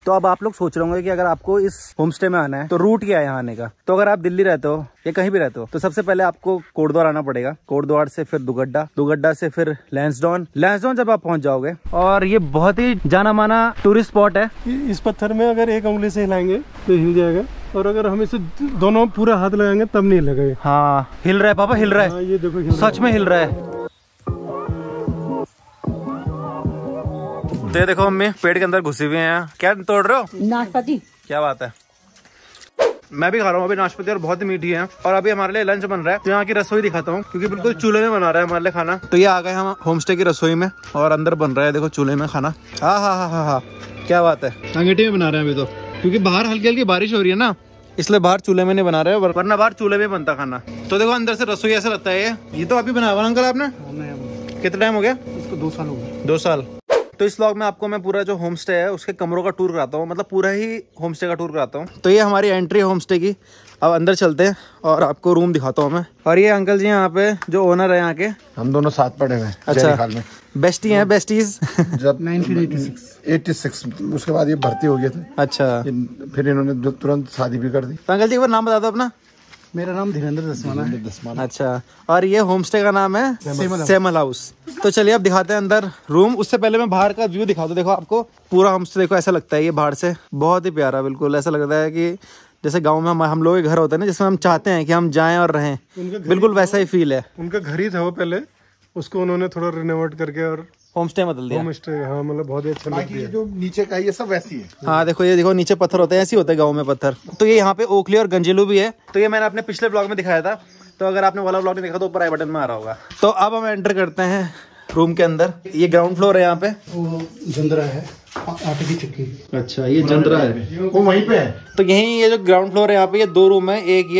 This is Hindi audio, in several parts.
तो अब आप लोग सोच रहे होंगे कि अगर आपको इस होम स्टे में आना है तो रूट क्या है यहाँ आने का। तो अगर आप दिल्ली रहते हो या कहीं भी रहते हो तो सबसे पहले आपको कोटद्वार आना पड़ेगा। कोटद्वार से फिर दुगड्डा, दुगड्डा से फिर लैंसडाउन, लैंसडाउन जब आप पहुंच जाओगे, और ये बहुत ही जाना माना टूरिस्ट स्पॉट है। इस पत्थर में अगर एक उंगली से हिलाएंगे तो हिल जाएगा, और अगर हम इसे दोनों पूरा हाथ लगाएंगे तब नहीं लगेगा। हाँ हिल रहा है पापा, हिल रहा है। ये देखो सच में हिल रहा है। तो देखो मम्मी पेड़ के अंदर घुसे हुए हैं। क्या तोड़ रहे हो? नाशपाती। क्या बात है। मैं भी खा रहा हूँ अभी नाशपाती, और बहुत ही मीठी है। और अभी हमारे लिए लंच बन रहा है, तो यहाँ की रसोई दिखाता हूँ, क्योंकि बिल्कुल चूल्हे में बना रहा है हमारे लिए खाना। तो ये आ गए हम होम स्टे की रसोई में, और अंदर बन रहा है देखो चूल्हे में खाना। हाँ हाँ हाँ हाँ हाँ, क्या बात है। अंगीठी में बना रहे हैं अभी तो, क्योंकि बाहर हल्की हल्की बारिश हो रही है ना, इसलिए बाहर चूल्हे में नहीं बना रहे, वरना बाहर चूल्हे में बनता खाना। तो देखो अंदर से रसोई ऐसा लगता है। ये तो अभी बनाया हुआ अंकल आपने? कितना टाइम हो गया इसको? 2 साल हो गए। 2 साल। तो इस व्लॉग में आपको मैं पूरा जो होम स्टे है उसके कमरों का टूर कराता हूँ, मतलब पूरा ही होम स्टे का टूर कराता हूँ। तो ये हमारी एंट्री है होम स्टे की। अब अंदर चलते हैं और आपको रूम दिखाता हूँ मैं। और ये अंकल जी यहाँ पे जो ओनर है यहाँ के, हम दोनों साथ पढ़े हुए हैं। अच्छा, बेस्टी हैं, बेस्टीज। जब 1986 उसके बाद ये भर्ती हो गए थे। अच्छा, फिर इन्होंने तुरंत शादी भी कर दी। तो अंकल जी एक बार नाम बता दो अपना। मेरा नाम धीरेन्द्र दसमाना। अच्छा, और ये होम स्टे का नाम है सेमल हाउस। तो चलिए अब दिखाते हैं अंदर रूम। उससे पहले मैं बाहर का व्यू दिखा दूं। देखो आपको पूरा होम स्टे देखो ऐसा लगता है, ये बाहर से बहुत ही प्यारा, बिल्कुल ऐसा लगता है कि जैसे गांव में हम लोग के घर होते हैं ना, जिसमें हम चाहते हैं कि हम जाएं और रहें, बिल्कुल वैसा ही फील है। उनका घर ही था वो पहले, उसको उन्होंने थोड़ा रिनोवेट करके और होम स्टे बदल दिया। होम स्टे, हाँ, मतलब बहुत ही अच्छा लग जो नीचे का ये सब वैसी है। हाँ देखो, ये देखो नीचे पत्थर होते हैं, ऐसे होते हैं गाँव में पत्थर। तो ये यहाँ पे ओखली और गंजेलू भी है। तो ये मैंने अपने पिछले ब्लॉग में दिखाया था, तो अगर आपने वाला ब्लॉग नहीं देखा तो ऊपर आई बटन में आ रहा होगा। तो अब हम एंटर करते हैं रूम के अंदर। ये ग्राउंड फ्लोर है, यहाँ पे वो जंदरा है, आटे की चक्की। अच्छा, ये जंदरा है, वो वहीं पे है। तो यही ये जो ग्राउंड फ्लोर है, यहाँ पे ये 2 रूम है, एक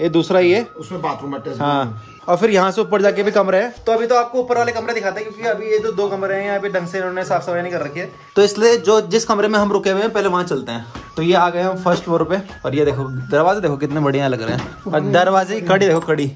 ये दूसरा ये, उसमें बाथरूम अटैच। हाँ, और फिर यहाँ से ऊपर जाके भी कमरे हैं। तो अभी तो आपको ऊपर वाले कमरे दिखाते हैं, क्योंकि अभी ये जो 2 कमरे हैं यहाँ पे ढंग से इन्होंने साफ सफाई नहीं कर रखी है, तो इसलिए जो जिस कमरे में हम रुके हुए हैं पहले वहाँ चलते हैं। तो ये आ गए हम फर्स्ट फ्लोर पे, और ये देखो दरवाजे देखो कितने बढ़िया लग रहे हैं, और दरवाजे की कड़ी देखो, कड़ी।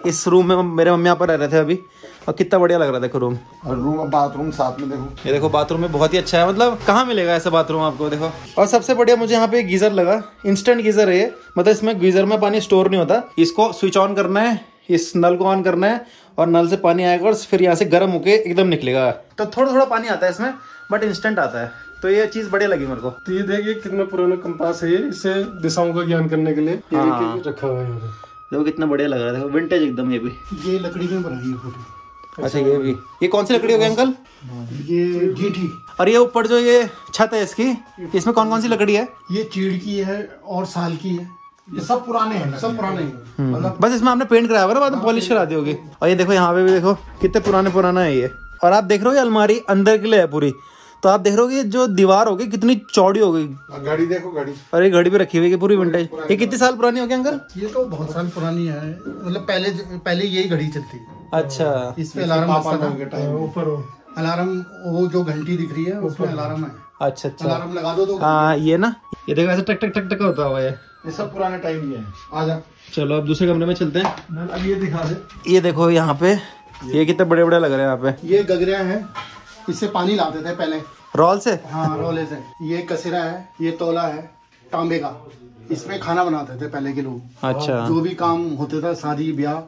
इस रूम में मेरे मम्मी यहाँ पर रह रहे थे अभी, और कितना बढ़िया लग रहा है देखो रूम। और रूम और बाथरूम साथ में देखो। ये देखो बाथरूम में बहुत ही अच्छा है, मतलब कहाँ मिलेगा ऐसा बाथरूम आपको, देखो। और सबसे बढ़िया मुझे यहाँ पे गीजर लगा, इंस्टेंट गीजर है ये, मतलब इसमें गीजर में पानी स्टोर नहीं होता, इसको स्विच ऑन करना है, इस नल को ऑन करना है, और नल से पानी आएगा और फिर यहाँ से गर्म होके एकदम निकलेगा। तो थोड़ा थोड़ा पानी आता है इसमें, बट इंस्टेंट आता है, तो ये चीज बढ़िया लगी मेरे को। तो ये देखिए कितना पुराना कंपास है ये, इससे दिशाओं का ज्ञान करने के लिए रखा हुआ है। देखो कितना बढ़िया लग रहा है, देखो विंटेज एकदम। ये भी ये लकड़ी में बनाई है फोटो। अच्छा, ये भी, ये कौन सी लकड़ी होगी अंकल? ये जीठी। और ये ऊपर जो ये छत है इसकी, इसमें कौन कौन सी लकड़ी है? ये चीड़ की है और साल की है, ये सब पुराने हैं, सब पुराने हैं। मतलब बस इसमें आपने पेंट कराया होगा ना, बाद में पॉलिश करा दी होगी। और ये देखो यहाँ पे भी देखो कितने पुराना है ये। और आप देख रहे हो ये अलमारी अंदर के लिए है पूरी, तो आप देख रहे हो कि जो दीवार होगी कितनी चौड़ी हो गई। घड़ी देखो, घड़ी। और ये घड़ी भी रखी हुई है पूरी विंटेज। ये कितने साल पुरानी होगी अंकल? ये तो बहुत साल पुरानी है, मतलब पहले यही घड़ी चलती है। अच्छा, इस पे अलार्म ऊपर अलार्म, वो जो घंटी दिख रही है उसमें अलार्म है। अच्छा अच्छा, अलार्म लगा दो तो हाँ ये ना, ये देखो ऐसे टक टक टक टक होता हुआ है। ये सब पुराने टाइम की है। आजा, चलो अब दूसरे कमरे में चलते हैं। अब ये दिखा दे। ये देखो यहाँ पे ये कितने बड़े बड़े लग रहे हैं यहाँ पे। ये गगरिया है, इससे पानी लाते थे पहले रोल से। हाँ, रोले से। ये कसिरा है, ये तोला है तांबे का, इसमें खाना बनाते थे पहले के लोग। अच्छा, जो भी काम होते था, शादी ब्याह,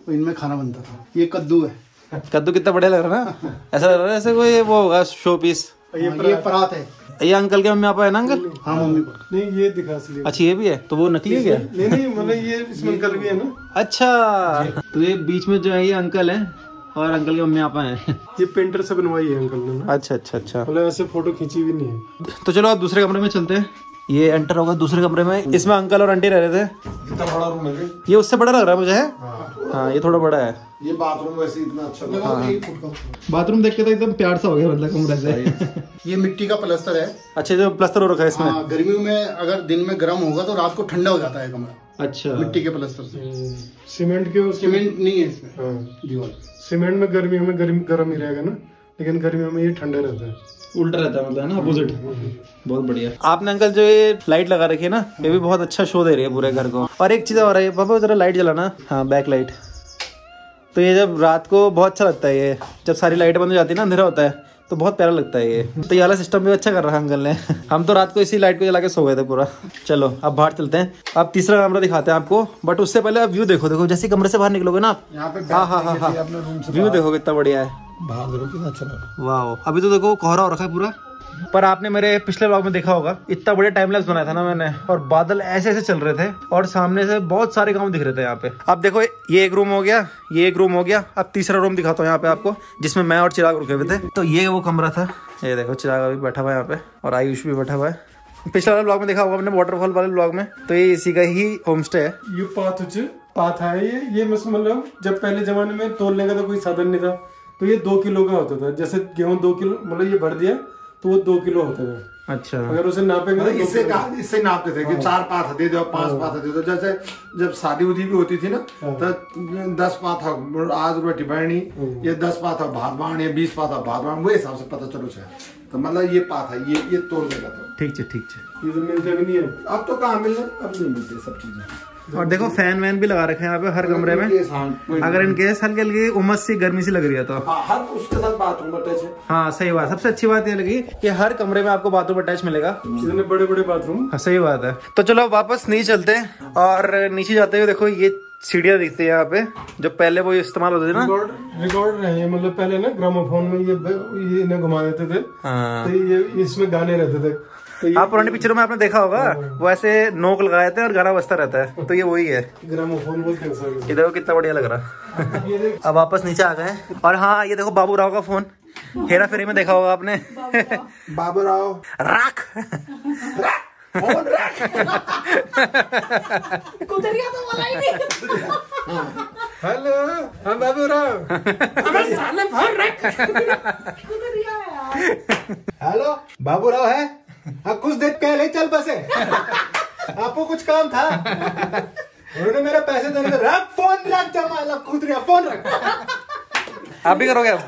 इनमें खाना बनता था। ये कद्दू है। कद्दू कितना बढ़िया लग रहा है ना, ऐसा लग रहा है ऐसे कोई वो होगा शो पीस। ये परात है। ये अंकल के मम्मी पापा है ना अंकल? हाँ, मम्मी पापा। नहीं, ये दिखा इसलिए। अच्छा, ये भी है, तो वो नकली है क्या? नहीं, मतलब ये इसमें अंकल भी है ना। अच्छा, तो ये बीच में जो है ये अंकल है, और अंकल के मम्मी पापा हैं। ये पेंटर से बनवाई है अंकल ने ना। अच्छा अच्छा अच्छा, मतलब ऐसे फोटो खींची भी नहीं है। तो चलो आप दूसरे कमरे में चलते हैं। ये एंटर होगा दूसरे कमरे में, इसमें अंकल और आंटी रह रहे थे। इतना बड़ा रूम है ये उससे बड़ा लग रहा है मुझे है। हाँ, ये थोड़ा बड़ा है। ये बाथरूम वैसे इतना अच्छा लगा। बाथरूम देख के तो एकदम प्यार सा हो गया, मतलब कमरे से। ये मिट्टी का प्लास्टर है। अच्छा, जो प्लास्टर हो रखा है इसमें। गर्मियों में अगर दिन में गर्म होगा तो रात को ठंडा हो जाता है कमरा। अच्छा, मिट्टी के प्लास्टर से। सीमेंट के, सीमेंट नहीं है इसमें दीवार। सीमेंट में गर्मियों में गर्म ही रहेगा ना, लेकिन गर्मियों में ये ठंडा रहता है, उल्टा रहता है, मतलब है ना, अपोजिट। बहुत बढ़िया। आपने अंकल जो ये लाइट लगा रखी है ना, ये भी बहुत अच्छा शो दे रही है पूरे घर को। और एक चीज और है, पापा जरा लाइट जलाना। हाँ, बैक लाइट। तो ये जब रात को बहुत अच्छा लगता है, ये जब सारी लाइट बंद हो जाती है ना, अंधेरा होता है, तो बहुत प्यारा लगता है ये। तो ये वाला सिस्टम भी अच्छा कर रहा है अंकल ने। हम तो रात को इसी लाइट को जला के सो गए थे पूरा। चलो अब बाहर चलते हैं, अब तीसरा कमरा दिखाते हैं आपको, बट उससे पहले आप व्यू देखो। देखो जैसे कमरे से बाहर निकलोगे ना आप, हाँ व्यू देखो कितना बढ़िया है। बाहर देखो कितना अच्छा लग रहा है। वाह, अभी तो देखो कोहरा हो रखा है पूरा, पर आपने मेरे पिछले व्लॉग में देखा होगा इतना बड़ा टाइम लैप्स बनाया था ना मैंने, और बादल ऐसे ऐसे चल रहे थे और सामने से बहुत सारे गांव दिख रहे थे यहाँ पे। अब देखो ये एक रूम हो गया, ये एक रूम हो गया। अब तीसरा रूम दिखाता हूँ यहाँ पे आपको, जिसमें मैं और चिराग रुके हुए थे। तो ये वो कमरा था, ये देखो चिराग अभी बैठा हुआ है यहाँ पे और आयुष भी बैठा हुआ है। पिछले वाले ब्लॉग में देखा होगा अपने वाटरफॉल वाले ब्लॉग में, तो ये इसी का ही होम स्टे है। ये पाथ है ये मतलब जब पहले जमाने में तोलने का तो कोई साधन नहीं था, तो ये 2 किलो का होता था। जैसे गेहूं 2 किलो, मतलब ये भर दिया तो वो 2 किलो होता था। अच्छा, अगर उसे नापेंगे तो इससे नापते थे कि 4 पाथ दे दो, 5 पाथ दे दो। जैसे जब शादी उदी भी होती थी ना, तो 10 पाथ आज रोटी बैणी, ये 10 पाथ भात बाण या 20 पाथ भात बाण, वो हिसाब से पता चलो है। तो मतलब ये पाथ है, ये तोड़ने का था। ठीक है। ये तो मिलता भी नहीं है अब, तो कहाँ मिलने, अब नहीं मिलते सब चीजें। और देखो फैन वैन भी लगा रखे हैं यहाँ पे हर कमरे में, अगर इनके हल्की हल्की उमस सी गर्मी सी लग रही है तो हर उसके साथ बाथरूम अटैच है। हाँ सही बात, सबसे अच्छी बात ये लगी कि हर कमरे में आपको बाथरूम अटैच मिलेगा, इतने बड़े बड़े बाथरूम। हाँ सही बात है। तो चलो अब वापस नीचे चलते हैं, और नीचे जाते हुए देखो ये सीढ़ियाँ दिखती है यहाँ पे, जो पहले वो इस्तेमाल होते थे ना, रिकॉर्ड रहे, मतलब पहले ना ग्रामोफोन में ये इन्हें घुमा देते थे। तो ये इसमें गाने रहते थे। तो आप पुरानी पिक्चरों में आपने देखा होगा वो ऐसे नोक लगाए थे और गाना बजता रहता है, तो ये वही है, ग्रामोफोन बोलते हैं सर। ये देखो कितना बढ़िया लग रहा है। अब वापस नीचे आ गए, और हाँ ये देखो बाबू राव का फोन, हेरा फेरी में देखा होगा आपने। बाबू राव रख फोन रख। हेलो, हम बाबू राव। हेलो, बाबू राव है? हाँ, कुछ देर पहले चल बसे। आपको कुछ काम था? उन्होंने मेरे पैसे देने के रख फोन रख, जमा कूद रहा फोन रख। आप भी करोगे? अब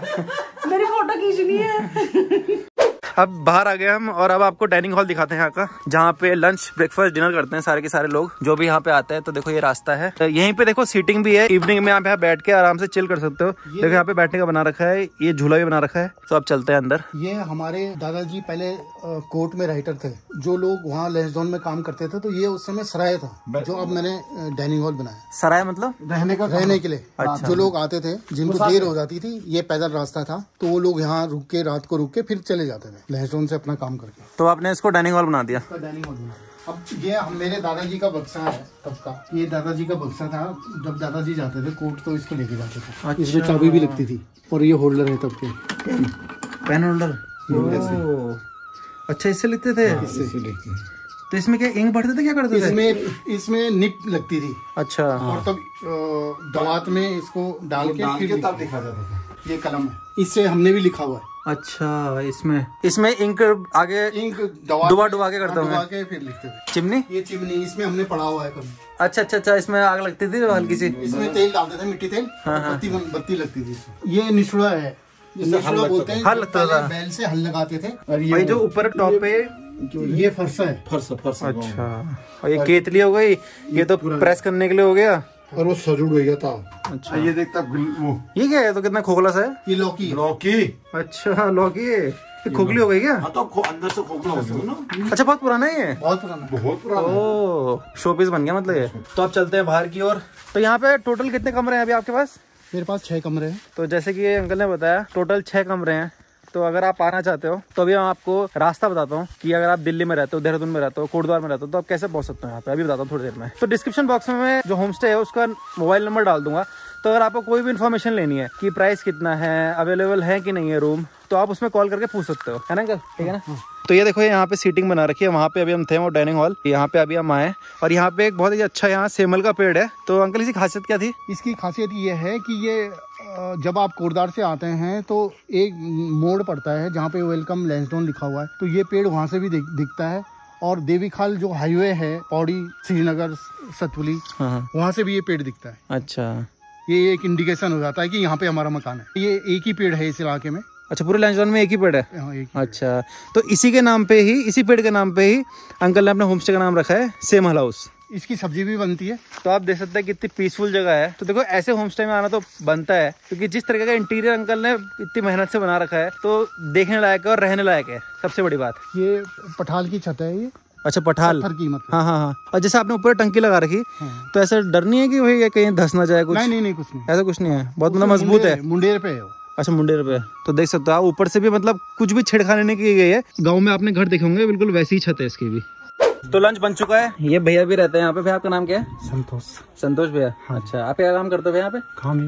मेरी फोटो खींचनी है। अब बाहर आ गए हम, और अब आपको डाइनिंग हॉल दिखाते हैं यहाँ का, जहाँ पे लंच ब्रेकफास्ट डिनर करते हैं सारे के सारे लोग जो भी यहाँ पे आते हैं। तो देखो ये रास्ता है, यहीं पे देखो सीटिंग भी है, इवनिंग में आप यहाँ बैठ के आराम से चिल कर सकते हो। देखो यहाँ पे बैठने का बना रखा है, ये झूला भी बना रखा है। तो अब चलते हैं अंदर। ये हमारे दादाजी पहले कोर्ट में राइटर थे, जो लोग वहाँ लैंड जोन में काम करते थे, तो ये उस समय सराय था, जो अब मैंने डाइनिंग हॉल बनाया। सराय मतलब रहने के लिए। अच्छा। जो लोग आते थे, जिनको देर हो जाती थी, ये पैदल रास्ता था, तो वो लोग यहाँ रुक के, रात को रुक के फिर चले जाते थे लैंड जोन से अपना काम करके। तो आपने इसको डाइनिंग हॉल बना दिया? डाइनिंग हॉल बना। अब ये मेरे दादाजी का बक्सा है तब का, ये दादाजी का बक्सा था, जब दादाजी जाते थे कोर्ट तो इसको लेके जाते थे। अच्छा। इसमें चाबी भी लगती थी, और ये होल्डर है तब के, पेन होल्डर। अच्छा, इससे लिखते थे? इससे लिखते। तो इसमें क्या इंक भरते थे, क्या करते थे? इसमें निप लगती थी। अच्छा। और तब दवात में इसको डाल के फिर तब लिखा जाता था। ये कलम है, इससे हमने भी लिखा हुआ है। अच्छा, इसमें इंक आगे इंक डुबा के करता हूँ, के फिर लिखते थे। चिमनी? ये चिमनी, इसमें हमने पढ़ा हुआ है कभी। अच्छा, इसमें आग लगती थी हल्की सी, इसमें तेल डालते थे, मिट्टी तेल। बत्ती लगती थी। ये निचुड़ा है, निचुड़ा बोलते हैं, हल लगता था, बैल से हल लगाते थे। और ये जो ऊपर टॉप पे ये फरसा है। फरसा। अच्छा, और ये केतली हो गई, ये तो प्रेस करने के लिए हो गया, और वो सजुड़ गया था। अच्छा, ये देखता वो ये क्या है? तो कितना खोखला सा है ये। लौकी। अच्छा, लौकी है, ये खोखली हो गई क्या? हाँ, तो अंदर से खोखला हो गया ना। अच्छा, बहुत पुराना है ये? बहुत पुराना। ओह, शोपीस बन गया मतलब ये। तो अब चलते हैं बाहर की ओर। तो यहाँ पे टोटल कितने कमरे हैं अभी आपके पास? मेरे पास 6 कमरे हैं। तो जैसे कि अंकल ने बताया टोटल 6 कमरे हैं। तो अगर आप आना चाहते हो तो अभी मैं आपको रास्ता बताता हूँ कि अगर आप दिल्ली में रहते हो, देहरादून में रहते हो, कोटद्वार में रहते हो, तो आप कैसे पहुंच सकते हो यहाँ पे, अभी बताता हूँ थोड़ी देर में। तो डिस्क्रिप्शन बॉक्स में मैं जो होम स्टे है उसका मोबाइल नंबर डाल दूंगा। तो अगर आपको कोई भी इन्फॉर्मेशन लेनी है कि प्राइस कितना है, अवेलेबल है कि नहीं है रूम, तो आप उसमें कॉल करके पूछ सकते हो, है ना अंकल? ठीक है ना? तो ये देखो यहाँ पे सीटिंग बना रखी है, वहाँ पे अभी हम थे, वो डाइनिंग हॉल, यहाँ पे अभी हम आए, और यहाँ पे एक बहुत ही अच्छा यहाँ सेमल का पेड़ है। तो अंकल इसकी खासियत क्या थी? इसकी खासियत ये है कि ये जब आप कोटद्वार से आते हैं तो एक मोड़ पड़ता है जहाँ पे वेलकम लैंसडाउन लिखा हुआ है, तो ये पेड़ वहाँ से भी दिखता है। और देवीखाल जो हाईवे है, पौड़ी श्रीनगर सतपुली, वहाँ से भी ये पेड़ दिखता है। अच्छा, ये एक इंडिकेशन हो जाता है कि यहाँ पे हमारा मकान है। ये एक ही पेड़ है इस इलाके में। अच्छा, पूरे लैंसडाउन में एक ही पेड़ है? हाँ, एक। अच्छा, तो इसी के नाम पे ही, इसी पेड़ के नाम पे ही अंकल ने अपने होमस्टे का नाम रखा है सेमल हाउस। इसकी सब्जी भी बनती है। तो आप देख सकते हैं कितनी पीसफुल जगह है। तो देखो ऐसे होम स्टे में आना तो बनता है, क्योंकि जिस तरीके का इंटीरियर अंकल ने इतनी मेहनत से बना रखा है तो देखने लायक है और रहने लायक है, सबसे बड़ी बात। ये पठाल की छत है ये। अच्छा, पठाल पत्थर की मतलब। हाँ हाँ हाँ। और जैसे आपने ऊपर टंकी लगा रखी, तो ऐसा डर नहीं है कि भाई ये कहीं धंस ना जाए कुछ? नहीं कुछ नहीं, ऐसा कुछ नहीं है, बहुत मतलब मजबूत है। मुंडेर पे है। अच्छा, मुंडेर पे। तो देख सकते हो आप ऊपर से भी मतलब कुछ भी छेड़खानी नहीं की गई है। गाँव में आपने घर देखे होंगे, बिल्कुल वैसी ही छत है इसकी भी। तो लंच बन चुका है, ये भैया भी रहते हैं यहाँ पे। भैया आपका नाम क्या है? संतोष। संतोष भैया। अच्छा, आप क्या काम करते हो यहाँ पे? काम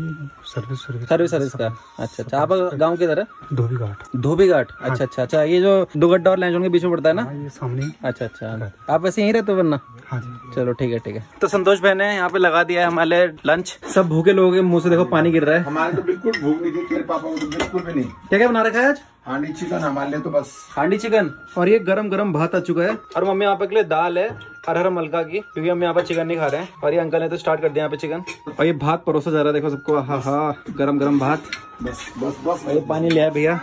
सर्विस का। अच्छा, आप गाँव किधर है? धोबी घाट। धोबी घाट। अच्छा, ये जो दुगड्डा और लैंडजोन के बीच में पड़ता है ना? ये सामने। अच्छा, आप वैसे यहीं रहते हो वरना? हाँ जी। चलो ठीक है। तो संतोष भाई ने यहाँ पे लगा दिया है हमारे लंच। सब भूखे लोगों के मुंह से देखो पानी गिर रहा है। हमारे तो बिल्कुल भूख नहीं थी, मेरे पापा को तो बिल्कुल भी नहीं। क्या बना रखा है आज? हांडी चिकन हमारे लिए तो बस हांडी चिकन, और ये गरम गरम भात आ चुका है। और मम्मी यहाँ पे के लिए दाल है हर मलका की, क्योंकि हम यहाँ पे चिकन नहीं खा रहे हैं। और ये अंकल ने तो स्टार्ट कर दिया यहाँ पे चिकन, और ये भात परोसा जा रहा है देखो सबको। हाँ, गरम गरम भात। बस ये पानी लिया है भैया।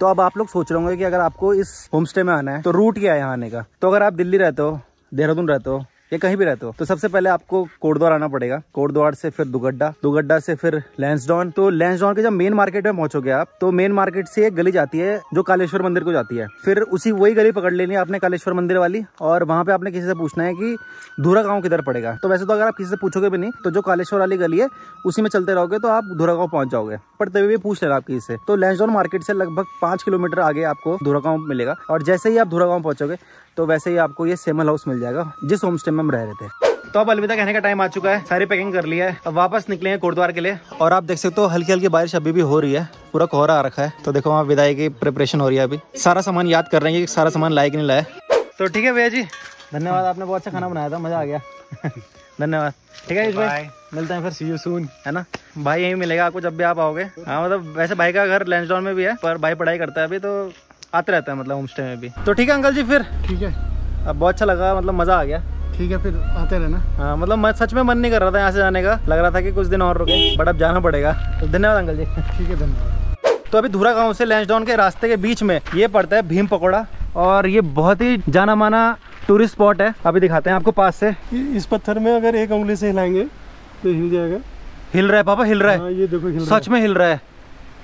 तो अब आप लोग सोच रहे होंगे कि अगर आपको इस होम स्टे में आना है तो रूट क्या है यहाँ आने का। तो अगर आप दिल्ली रहते हो, देहरादून रहते हो या कहीं भी रहते हो, तो सबसे पहले आपको कोटद्वार आना पड़ेगा। कोटद्वार से फिर दुगड्डा से फिर लैंसडाउन। तो लैंसडाउन के जब मेन मार्केट में पहुंचोगे आप, तो मेन मार्केट से एक गली जाती है जो कालेश्वर मंदिर को जाती है। फिर उसी वही गली पकड़ लेनी है आपने, कालेश्वर मंदिर वाली। और वहां पे आपने किसी से पूछना है कि धूरा गांव किधर पड़ेगा। तो वैसे तो अगर आप किसी से पूछोगे भी नहीं, तो जो कालेश्वर वाली गली है उसी में चलते रहोगे तो आप धूरा गांव पहुंच जाओगे। पर तभी भी पूछ लेगा आप किसी से। तो लैंसडाउन मार्केट से लगभग 5 किलोमीटर आगे आपको धूरा गांव मिलेगा। और जैसे ही आप धूरा गांव पहुंचोगे तो वैसे ही आपको ये सेमल हाउस मिल जाएगा जिस होम स्टे में हम रह रहे थे। तो अब अलविदा कहने का टाइम आ चुका है, सारी पैकिंग कर लिया है, अब वापस निकले हैं कोटद्वार के लिए। और आप देख सकते हो हल्की हल्की बारिश अभी भी हो रही है, पूरा कोहरा आ रखा है। तो देखो वहाँ विदाई की प्रिपरेशन हो रही है। अभी सारा सामान याद कर रहे हैं कि सारा सामान लाए कि नहीं लाया। तो ठीक है भैया जी, धन्यवाद, आपने बहुत अच्छा खाना बनाया था, मजा आ गया। धन्यवाद। ठीक है भाई, मिलते हैं फिर, सी यू सून, है ना। भाई यहीं मिलेगा आपको जब भी आप आओगे। हाँ मतलब वैसे भाई का घर लैंसडाउन में भी है, पर भाई पढ़ाई करता है अभी, तो आते रहता है मतलब होम स्टे में भी। तो ठीक है अंकल जी, फिर ठीक है, अब बहुत अच्छा लगा, मतलब मजा आ गया। ठीक है, फिर आते रहना। हाँ मतलब सच में मन नहीं कर रहा था यहाँ से जाने का, लग रहा था कि कुछ दिन और रुके, बट अब जाना पड़ेगा। तो धन्यवाद अंकल जी। ठीक है, धन्यवाद। तो अभी धूरा गांव से लैंसडाउन के रास्ते के बीच में ये पड़ता है भीम पकौड़ा, और ये बहुत ही जाना माना टूरिस्ट स्पॉट है। अभी दिखाते हैं आपको पास से। इस पत्थर में अगर एक उंगली से हिलाएंगे तो हिल जाएगा। हिल रहा है पापा, हिल रहा है। हाँ, ये देखो हिल रहा है। सच में हिल रहा है,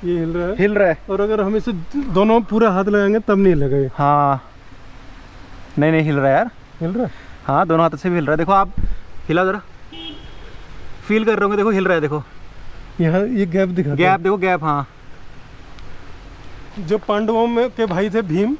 ये हिल रहा है। और अगर हम इसे दोनों पूरा हाथ लगाएंगे तब नहीं लगेगा। हाँ नहीं हिल रहा है यार, हिल रहा है। हाँ दोनों हाथों से भी हिल रहा है। देखो आप हिला जरा, फील कर रहे होंगे, देखो हिल रहा है। देखो यहाँ ये गैप दिखा, गैप देखो, गैप। हाँ, जो पांडवों में के भाई थे भीम,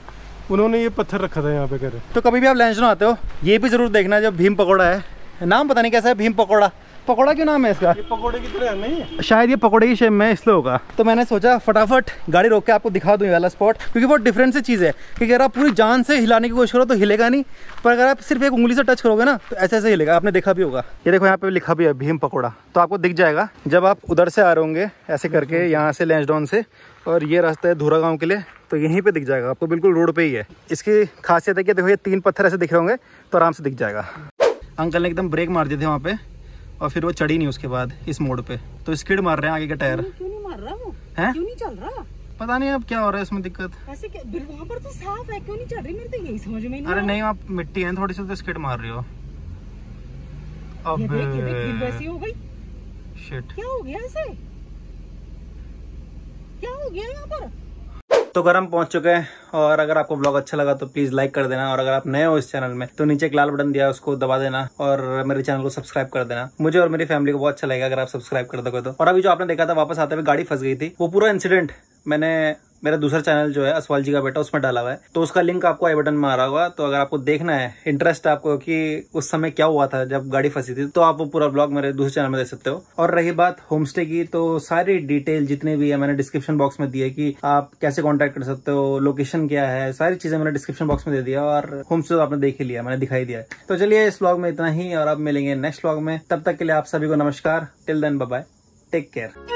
उन्होंने ये पत्थर रखा था यहाँ पे करे। तो कभी भी आप लैंसडाउन आते हो ये भी जरूर देखना, जो भीम पकौड़ा है, नाम पता नहीं कैसा है, भीम पकौड़ा। पकौड़ा क्यों नाम है इसका? ये पकौड़े की तरह नहीं है, शायद ये पकौड़े की शेप में इसलिए होगा। तो मैंने सोचा फटाफट गाड़ी रोक के आपको दिखा दूं ये वाला स्पॉट, क्योंकि बहुत डिफरेंट सी चीज़ है कि अगर आप पूरी जान से हिलाने की कोशिश करो तो हिलेगा नहीं, पर अगर आप सिर्फ एक उंगली से टच करोगे ना तो ऐसे ऐसे हिलेगा। आपने देखा भी होगा, ये देखो यहाँ पे लिखा भी है भीम पकौड़ा, तो आपको दिख जाएगा जब आप उधर से आ रहे होंगे ऐसे करके, यहाँ से लैंसडाउन से। और ये रास्ता है धूरा गाँव के लिए, तो यहीं पे दिख जाएगा आपको, बिल्कुल रोड पे ही है। इसकी खासियत है कि देखो ये 3 पत्थर ऐसे दिख रहे होंगे तो आराम से दिख जाएगा। अंकल ने एकदम ब्रेक मार दिए थे वहाँ पे, और फिर वो चढ़ी नहीं उसके बाद इस मोड़ पे, तो स्किड मार रहे हैं आगे का टायर। क्यों नहीं मार रहा वो? हैं? क्यों नहीं चल रहा? पता नहीं अब क्या हो रहा है इसमें दिक्कत। ऐसे वहाँ पर तो साफ है, क्यों नहीं चल रही? मेरे तो यही समझ में नहीं। अरे नहीं, आप मिट्टी है थोड़ी सी, तो स्किड मार रही हो। अब ये देख वैसी हो गई। शिट, क्या हो गया ऐसे? क्या हो गया यहाँ पर? तो घर हम पहुंच चुके हैं। और अगर आपको ब्लॉग अच्छा लगा तो प्लीज लाइक कर देना, और अगर आप नए हो इस चैनल में तो नीचे एक लाल बटन दिया है उसको दबा देना, और मेरे चैनल को सब्सक्राइब कर देना। मुझे और मेरी फैमिली को बहुत अच्छा लगेगा अगर आप सब्सक्राइब कर दोगे तो। और अभी जो आपने देखा था वापस आते हुए गाड़ी फंस गई थी, वो पूरा इंसिडेंट मैंने मेरा दूसरा चैनल जो है असवाल जी का बेटा, उसमें डाला हुआ है, तो उसका लिंक आपको आई बटन में आ रहा होगा। तो अगर आपको देखना है, इंटरेस्ट है आपको कि उस समय क्या हुआ था जब गाड़ी फंसी थी, तो आप वो पूरा ब्लॉग मेरे दूसरे चैनल में देख सकते हो। और रही बात होम स्टे की, तो सारी डिटेल जितने भी है मैंने डिस्क्रिप्शन बॉक्स में दी है कि आप कैसे कॉन्टेक्ट कर सकते हो, लोकेशन क्या है, सारी चीजें मैंने डिस्क्रिप्शन बॉक्स में दे दिया। और होम स्टे तो आपने देख ही लिया, मैंने दिखाई दिया है। तो चलिए इस ब्लॉग में इतना ही, और अब मिलेंगे नेक्स्ट ब्लॉग में। तब तक के लिए आप सभी को नमस्कार, till then bye bye, take care.